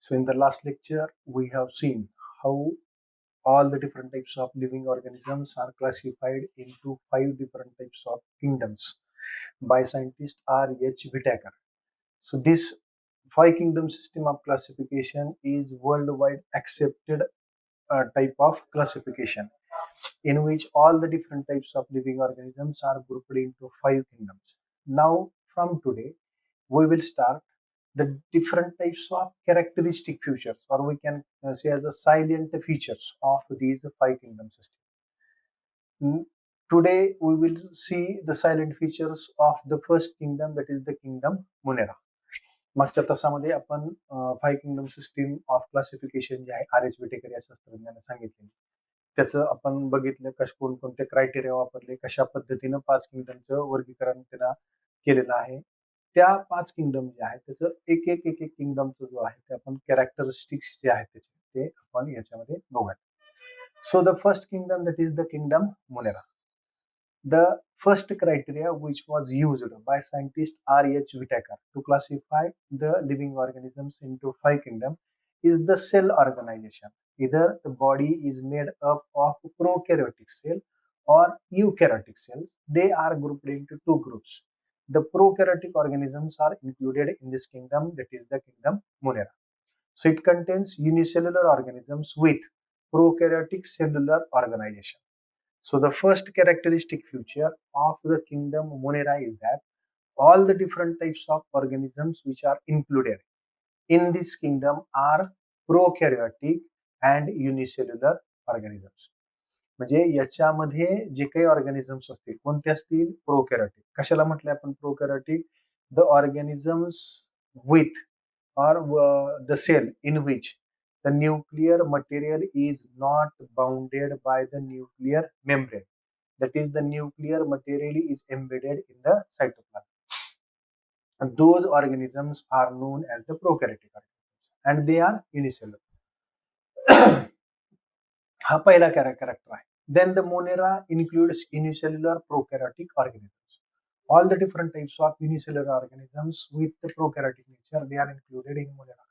So in the last lecture, we have seen how all the different types of living organisms are classified into 5 different types of kingdoms by scientist R.H. Whitaker. So this 5 kingdom system of classification is worldwide accepted type of classification in which all the different types of living organisms are grouped into 5 kingdoms. Now from today, we will start the different types of characteristic features, or we can say as the silent features of these 5 kingdom systems. Today we will see the silent features of the first kingdom, that is the kingdom Munera. मागच्या तासामध्ये आपण 5 kingdom system of classification जे आहे R H Vitekar या शास्त्रज्ञाने सांगितले, त्याचं आपण बघितलं कोणकोणते क्रायटेरिया वापरले, कशा पद्धतीनं 5 किंगडमचं वर्गीकरण त्यांना केलेलं आहे. त्या 5 किंगडम जे आहेत त्याचं एक एक किंगडमचं जो आहे ते आपण कॅरेक्टरिस्टिक्स जे आहेत त्याचे ते आपण याच्यामध्ये बघूयात. So the first kingdom, that is the kingdom Munera. The first criteria which was used by scientist R.H. Whitaker to classify the living organisms into 5 kingdoms is the cell organization. Either the body is made up of prokaryotic cell or eukaryotic cells. They are grouped into 2 groups. The prokaryotic organisms are included in this kingdom, that is the kingdom Munera. So it contains unicellular organisms with prokaryotic cellular organization. So the first characteristic feature of the kingdom Monera is that all the different types of organisms which are included in this kingdom are prokaryotic and unicellular organisms. म्हणजे याच्यामध्ये जे काही organisms असतील कोणते असतील प्रोकॅरियोटिक. कशाला म्हटलंय आपण prokaryotic? The organisms with or the cell in which the nuclear material is not bounded by the nuclear membrane. That is, the nuclear material is embedded in the cytoplasm. And those organisms are known as the prokaryotic organisms, and they are unicellular. हा पहिला character आहे. Then the Monera includes unicellular prokaryotic organisms. All the different types of unicellular organisms with the prokaryotic nature, they are included in Monera.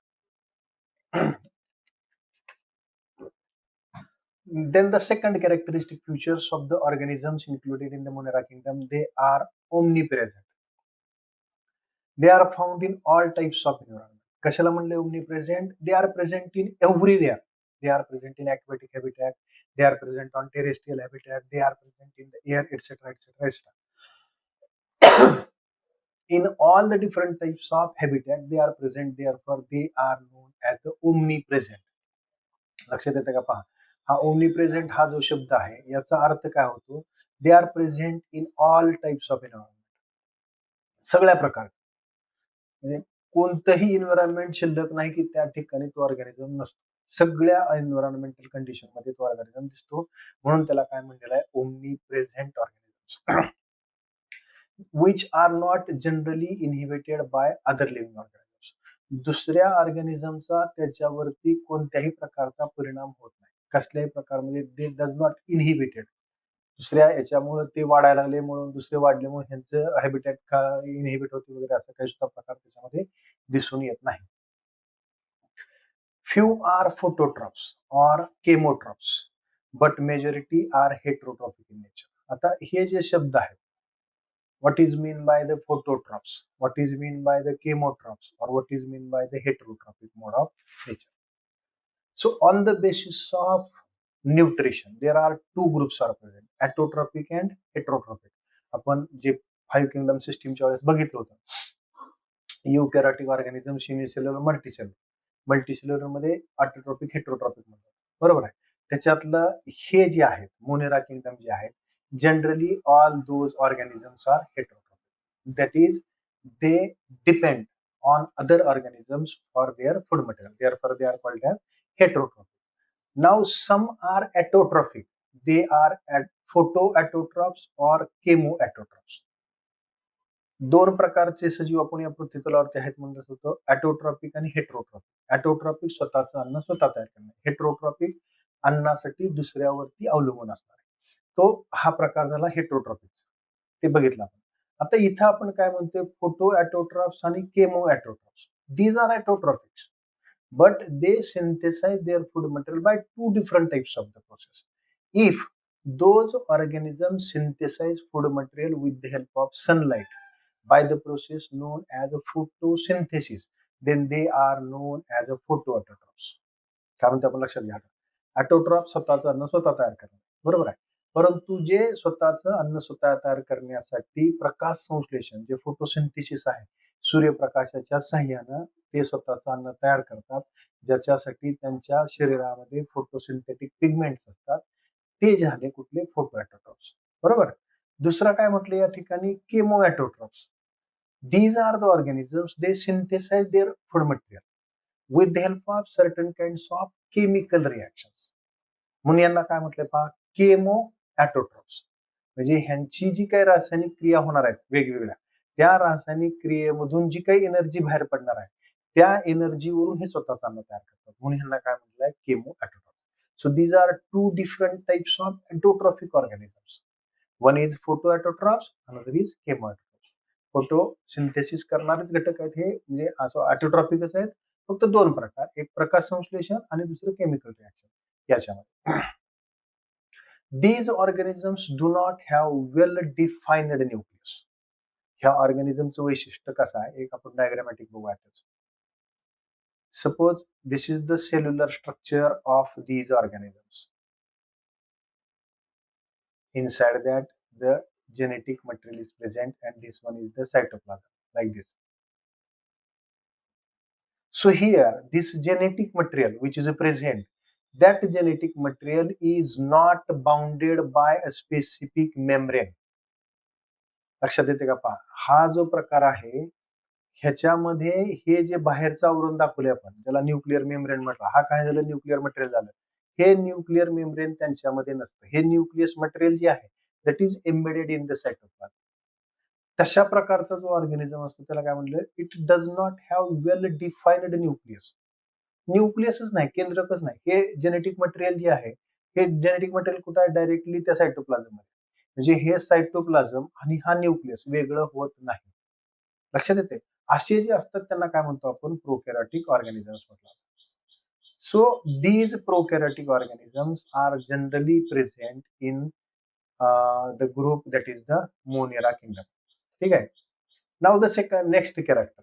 Then the second characteristic features of the organisms included in the Monera kingdom, they are omnipresent. They are found in all types of environment. कशाला म्हणले omnipresent? They are present in everywhere. They are present in aquatic habitat, they are present on terrestrial habitat, they are present in the air, etc., etc., etc. In all the different types of habitat, they are present. Therefore, they are known as the omnipresent. लक्षात येतं का? पहा, हा omnipresent हा जो शब्द आहे याचा अर्थ काय होतो? They are present in all types of environment. सगळ्या प्रकार, म्हणजे कोणतंही एन्व्हायरमेंट शिल्लक नाही की त्या ठिकाणी तो ऑर्गॅनिझम नसतो. सगळ्या एन्व्हायरमेंटल कंडिशन मध्ये तो ऑर्गॅनिझम दिसतो, म्हणून त्याला काय म्हणलेलं आहे? Omni present organisms. which are not generally inhibited by other living organisms. दुसऱ्या ऑर्गॅनिझमचा त्याच्यावरती कोणत्याही प्रकारचा परिणाम होत नाही. कसल्याही प्रकारमध्ये दे डज नॉट इनहिबिटेड. दुसऱ्या याच्यामुळे ते वाढायला लागले म्हणून दुसरे वाढल्यामुळे ह्यांचं हॅबिटॅट इनहिबिट होते वगैरे असं काही सुद्धा प्रकार त्याच्यामध्ये दिसून येत नाही. Few are phototrophs or chemotrophs, but majority are heterotrophic in nature. आता हे जे शब्द आहेत, what is mean by the phototrophs, what is mean by the chemotrophs, or what is mean by the heterotrophic mode of nature? So on the basis of nutrition, there are 2 groups are present, autotrophic and heterotrophic. आपण जे 5 kingdom सिस्टीमच्या वेळेस बघितलं होतं, युकॅरियोटिक organism, unicellular, multicellular मध्ये autotrophic, heterotrophic म्हणतात, बरोबर आहे. त्याच्यातलं हे जे आहेत मोनेरा किंगडम जे आहेत, generally all those organisms are heterotrophic. That is they depend on other organisms for their food material. Therefore, they are called as heterotrophic. Now, some are autotrophic. They are photoautotrophs or chemoautotrophs. 2 प्रकारचे सजीव आपण या पृथ्वी तलावरती आहेत म्हणत होतो, ॲटोट्रॉपिक आणि heterotrophic. ॲटोट्रॉपिक स्वतःचं अन्न स्वतः तयार करणे, हेटरोट्रॉपिक अन्नासाठी दुसऱ्यावरती अवलंबून असणार. तो हा प्रकार झाला हेटरोट्रॉपिक, ते बघितलं आपण. आता इथं आपण काय म्हणतोय? फोटो ॲटोट्रॉप्स आणि chemo autotrophs. These are autotrophics, but they synthesize their food material by two different types of the process. If those organisms synthesize food material with the help of sunlight by the process known as a photosynthesis, then they are known as a photoautotrophs. काय म्हणते आपण लक्षात घ्या. Autotroph स्वतःचं अन्न स्वतः तयार करणे, बरोबर आहे. परंतु जे स्वतःचं अन्न स्वतः तयार करण्यासाठी प्रकाश संश्लेषण जे फोटोसिंथेसिस आहे, सूर्यप्रकाशाच्या साह्यानं ते स्वतःचं अन्न तयार करतात, ज्याच्यासाठी त्यांच्या शरीरामध्ये फोटोसिंथेटिक पिगमेंट्स असतात. ते झाले कुठले फोटो ऑटोट्रॉफ्स, बरोबर. दुसरा काय म्हटलं या ठिकाणी chemo autotrophs. These are the organisms, they synthesize their food material with the help of certain kinds of chemical reactions. म्हणून यांना काय म्हटलंय पहा, केमो ऑटोट्रॉफ्स. म्हणजे ह्यांची जी काही रासायनिक क्रिया होणार आहेत वेगवेगळ्या, त्या रासायनिक क्रियेमधून जी काही एनर्जी बाहेर पडणार आहे, त्या एनर्जीवरून हे स्वतःचा अन्न तयार करतात. म्हणून ह्यांना काय म्हटलंय, chemo autotroph. So these are two different types of autotrophic organisms. One is photo autotrophs, another is chemo autotrophs. Photosynthesis करणारेच घटक आहेत हे, म्हणजे असं ऑटोट्रॉफिकच आहेत. फक्त दोन प्रकार, एक प्रकाश संश्लेषण आणि दुसरं केमिकल रिएक्शन याच्यामध्ये. These organisms do not have well defined nucleus. ह्या ऑर्गॅनिझमचं वैशिष्ट्य कसं आहे, एक आपण डायग्रामॅटिक बघूया. Suppose this is the cellular structure of these organisms. Inside that the genetic material is present and this one is the cytoplasm, like this. So here this genetic material which is present, that genetic material is not bounded by a specific membrane. लक्षात येते का पहा, हा जो प्रकार आहे ह्याच्यामध्ये हे जे बाहेरचं आवरण दाखवले आपण, ज्याला न्यूक्लिअर मेम्ब्रेन म्हटलं, हा काय झालं, न्यूक्लिअर मटेरियल झालं. हे न्यूक्लिअर मेम्ब्रेन त्यांच्यामध्ये नसतं. हे न्यूक्लियस मटेरियल जे आहे that is embedded in the cytoplasm. तशा प्रकारचा जो ऑर्गॅनिझम असतो त्याला काय म्हणलं, it does not have well defined nucleus. न्यूक्लियसच नाही, केंद्रकच नाही. हे जेनेटिक मटेरियल जे आहे, हे जेनेटिक मटेरियल कुठं आहे, डायरेक्टली त्या सायटोप्लाझम मध्ये. म्हणजे हे सायटोप्लाझम आणि हा न्यूक्लियस वेगळं होत नाही. लक्षात येते. असे जे असतात त्यांना काय म्हणतो आपण, प्रोकॅरियोटिक ऑर्गॅनिझम्स म्हटलं. So these prokaryotic organisms are generally present in the group that is the Monera kingdom. ठीक आहे. Now the next character.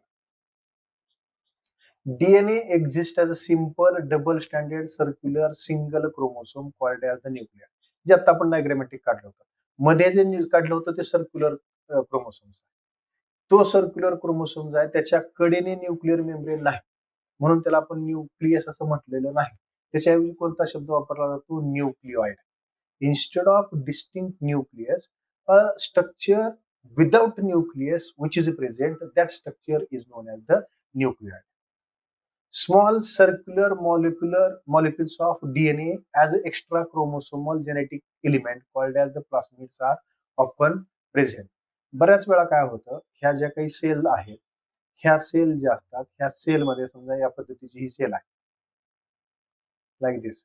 DNA exists as a simple double-stranded circular single chromosome called as the nucleus. जे आता आपण diagrammatic काढलं होतं, मध्ये जे काढलं होतं ते सर्क्युलर क्रोमोसोम्स. तो सर्क्युलर क्रोमोसोम्स आहे, त्याच्या कडेने न्यूक्लिअर मेम्ब्रेन नाही, म्हणून त्याला आपण न्यूक्लियस असं म्हटलेलं नाही. त्याच्याऐवजी कोणता शब्द वापरला जातो, न्यूक्लिओइड. Instead of distinct nucleus, a structure without nucleus which is present, that structure is known as the nucleoid. Small circular molecules of DNA as extra chromosomal genetic element called as the plasmids are often present. बऱ्याच वेळा काय होतं, ह्या ज्या काही sale आहेत, ह्या sale ज्या असतात, ह्या सेल मध्ये समजा या पद्धतीची ही सेल आहे, लाईक दिस.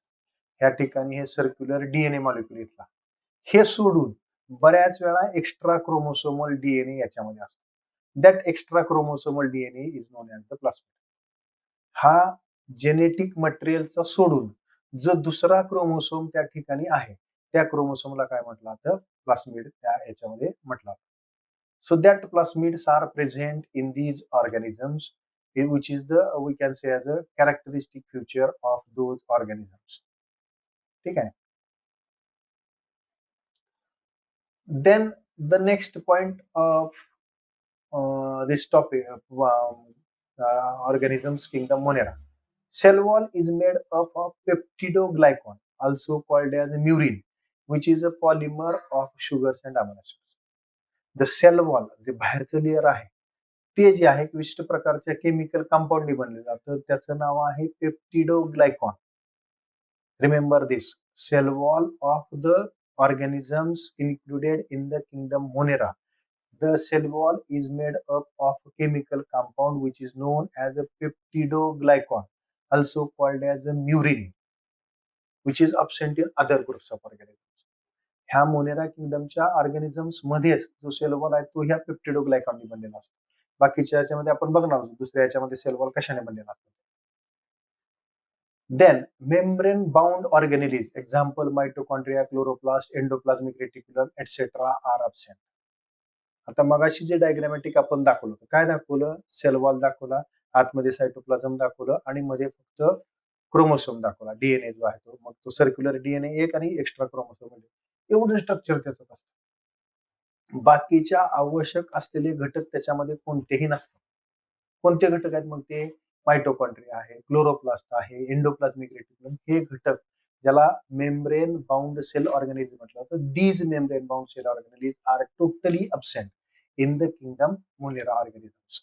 ह्या ठिकाणी हे सर्क्युलर डीएनए मॉलिक्युल इथला, हे सोडून बऱ्याच वेळा एक्स्ट्रा क्रोमोसोमल डीएनए याच्यामध्ये असतो. That extra chromosomal DNA is non as the plasmid. हा जेनेटिक मटेरियलचा सोडून जो दुसरा क्रोमोसोम त्या ठिकाणी आहे, त्या क्रोमोसोमला काय म्हटलं जातं, प्लास्मिड त्या याच्यामध्ये म्हटलं जातं. So that plasmids are present in these organisms, which is the we can say as a characteristic feature of those organisms. ठीक आहे. Then the next point of this topic, organisms kingdom Monera. Cell wall is made up of peptidoglycan, also called as murin, which is a polymer of sugars and amino acids. The cell wall, जे बाहेरचं layer आहे, ते जे आहे विशिष्ट प्रकारच्या chemical कंपाऊंडने बनले जातं, त्याचं नाव आहे peptidoglycan. Remember this, cell wall of the organisms included in the kingdom Monera. The cell wall is made up of a chemical compound which is known as a peptidoglycan, also called as a murin, which is absent in other groups of organisms. ह्या Monera किंगडमच्या organisms मध्येच जो sale wall आहे तो ह्या पेप्टिडोग्लायकॉनने बनलेला असतो. बाकीच्या याच्यामध्ये आपण बघणार आहोत दुसऱ्या याच्यामध्ये सेल वॉल कशाने बनलेला असतो. Then membrane bound organelles, example mitochondria, chloroplast, endoplasmic reticulum, etc. are absent. आता मगाशी जे डायग्रामॅटिक आपण दाखवलं होतं, काय दाखवलं? सेल वॉल दाखवला, आतमध्ये सायटोप्लाझम दाखवलं आणि मध्ये फक्त क्रोमोसोम दाखवला, डीएनए जो आहे तो. मग तो सर्क्युलर डीएनए एक आणि एक्स्ट्रा क्रोमोसोम एवढं स्ट्रक्चर त्याचं असतं. बाकीच्या आवश्यक असलेले घटक त्याच्यामध्ये कोणतेही नसतात. कोणते घटक आहेत मग ते? मायटोकॉन्ड्रिया आहे, क्लोरोप्लास्ट आहे, एंडोप्लाझमिक रेटिक्युलम, हे घटक ज्याला मेम्ब्रेन बाउंड सेल ऑर्गॅनिझम म्हटलं जातं. These membrane bound cell organism are totally absent in the kingdom Monera organisms.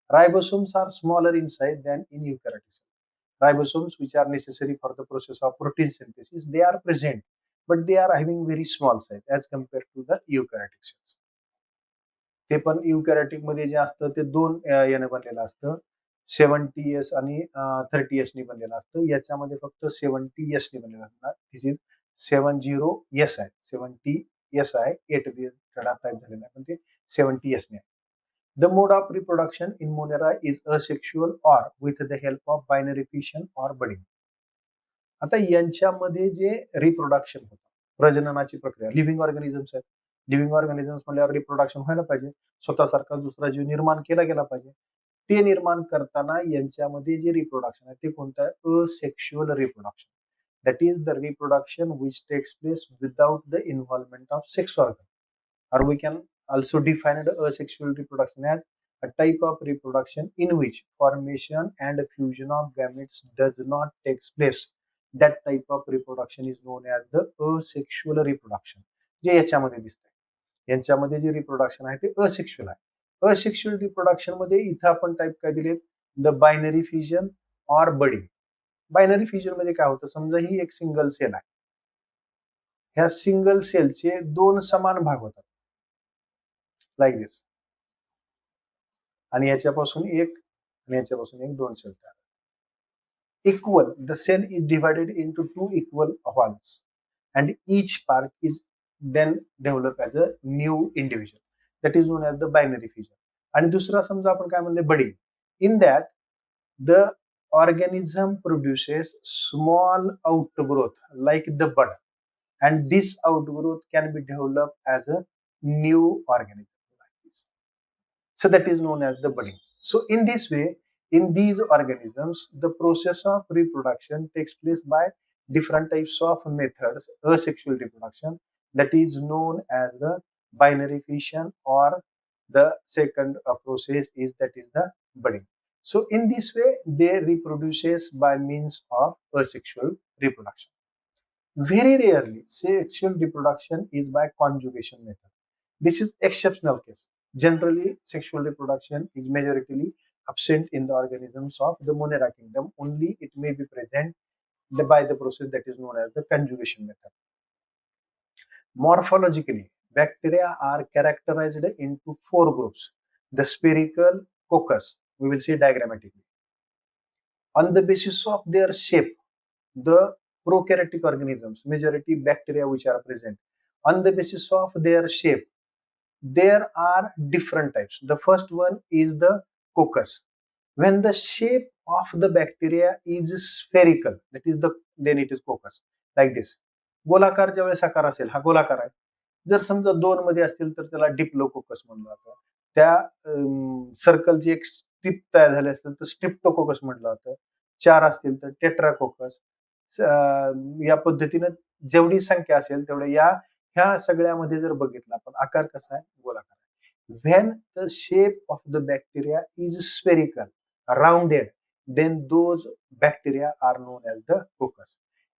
Ribosomes are smaller in size than in eukaryotic cells. Ribosomes, which are necessary for the process of protein synthesis, they are present, but they are having very small size as compared to the eukaryotic cells. ते पण eukaryotic मध्ये जे असतं ते दोन याने बनलेलं असतं, 70s आणि 30s ने बनलेलं असतं. याच्यामध्ये फक्त 70s ने बनलेलं असणार. दिस इज 70s आहे, 70s आहे, 8 टाईप झालेला आहे, पण ते 70s ने. The mode of reproduction in Monera is asexual or with the help of binary fission or budding. आता यांच्यामध्ये जे रिप्रोडक्शन होतं, प्रजननाची प्रक्रिया, लिव्हिंग ऑर्गॅनिझम्स आहेत. लिव्हिंग ऑर्गॅनिझम्स म्हणल्यावर रिप्रोडक्शन व्हायला पाहिजे, स्वतःसारखा दुसरा जीव निर्माण केला गेला पाहिजे. ते निर्माण करताना यांच्यामध्ये जे रिप्रोडक्शन आहे ते कोणतं आहे? Asexual reproduction. That is the reproduction which takes place without the involvement of sex organ. Or we can also define the asexual reproduction as a type of reproduction in which formation and fusion of gametes does not take place. That type of reproduction is known as the asexual reproduction. जे याच्यामध्ये दिसतंय, यांच्यामध्ये जे reproduction आहे ते asexual आहे. Asexual reproduction मध्ये इथं आपण टाईप काय दिले? The binary fusion or budding. Binary fusion मध्ये काय होतं? समजा ही एक सिंगल सेल आहे, ह्या सिंगल सेलचे दोन समान भाग होतात, लाईक दिस, आणि याच्यापासून एक आणि याच्यापासून एक, दोन सेल तयार. Equal, the cell is divided into two equal halves and each part is then developed as a new individual. That is known as the binary fission. आणि दुसरा समजा आपण काय म्हणले? Budding. In that the organism produces small outgrowth like the bud, and this outgrowth can be developed as a new organism. So that is known as the budding. So in this way, in these organisms, the process of reproduction takes place by different types of methods. Asexual reproduction, that is known as the binary fission, or the second process is that is the budding. So in this way, they reproduces by means of asexual reproduction. Very rarely, sexual reproduction is by conjugation method. This is exceptional case. Generally, sexual reproduction is majoritarily absent in the organisms of the Monera kingdom. Only it may be present by the process that is known as the conjugation method. Morphologically, bacteria are characterized into four groups. The spherical coccus, we will see diagrammatically. On the basis of their shape, the prokaryotic organisms, majority bacteria which are present, on the basis of their shape, there are different types. The first one is the coccus. When the shape of the bacteria is spherical, that is then it is coccus, like this. गोलाकार ज्यावेळेस आकार असेल, हा गोलाकार आहे. जर समजा दोन मध्ये असतील तर त्याला डिप्लोकोकस म्हणलं जातं. त्या सर्कलची एक स्ट्रिप तयार झाली असेल तर स्ट्रिप्टोकोकस म्हटलं जातं. चार असतील तर टेट्राकोकस. या पद्धतीनं जेवढी संख्या असेल तेवढ्या ह्या सगळ्यामध्ये जर बघितलं आपण, आकार कसा आहे? गोलाकार. When the shape of the bacteria is spherical, rounded, then those bacteria are known as the coccus.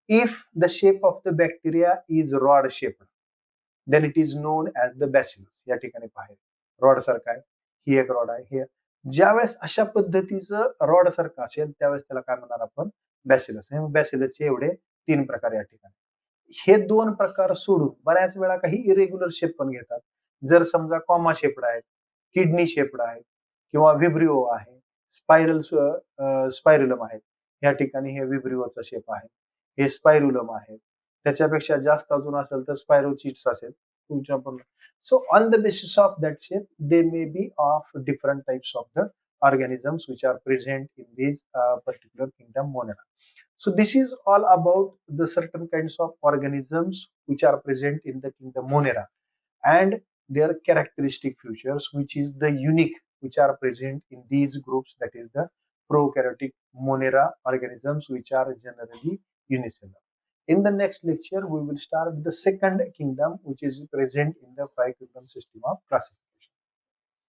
If the shape of the bacteria is rod shaped, then it is known as the bacillus. या ठिकाणी पाहिजे rod सारखा आहे, ही एक rod आहे, हे ज्यावेळेस अशा पद्धतीचं रॉड सारखं असेल त्यावेळेस त्याला काय म्हणणार आपण? बॅसिलस. बॅसिलसचे एवढे तीन प्रकार या ठिकाणी. हे दोन प्रकार सोडून बऱ्याच वेळा काही इरेग्युलर शेप पण घेतात. जर समजा कॉमा शेपड आहेत, किडनी शेपड आहेत, किंवा विब्रिओ आहे, स्पायरुलम आहेत. या ठिकाणी हे विब्रिओचा शेप आहे, हे स्पायरुलम आहे. त्याच्यापेक्षा जास्त अजून असेल तर स्पायरोचिट्स असेल तुमच्या पण. So on the basis of that shape they may be of different types of the organisms which are present in this particular kingdom Monera. So this is all about the certain kinds of organisms which are present in the kingdom Monera and their characteristic features, which is the unique, which are present in these groups, that is the prokaryotic Monera organisms, which are generally unicellular. In the next lecture, we will start the second kingdom, which is present in the five kingdom system of classification.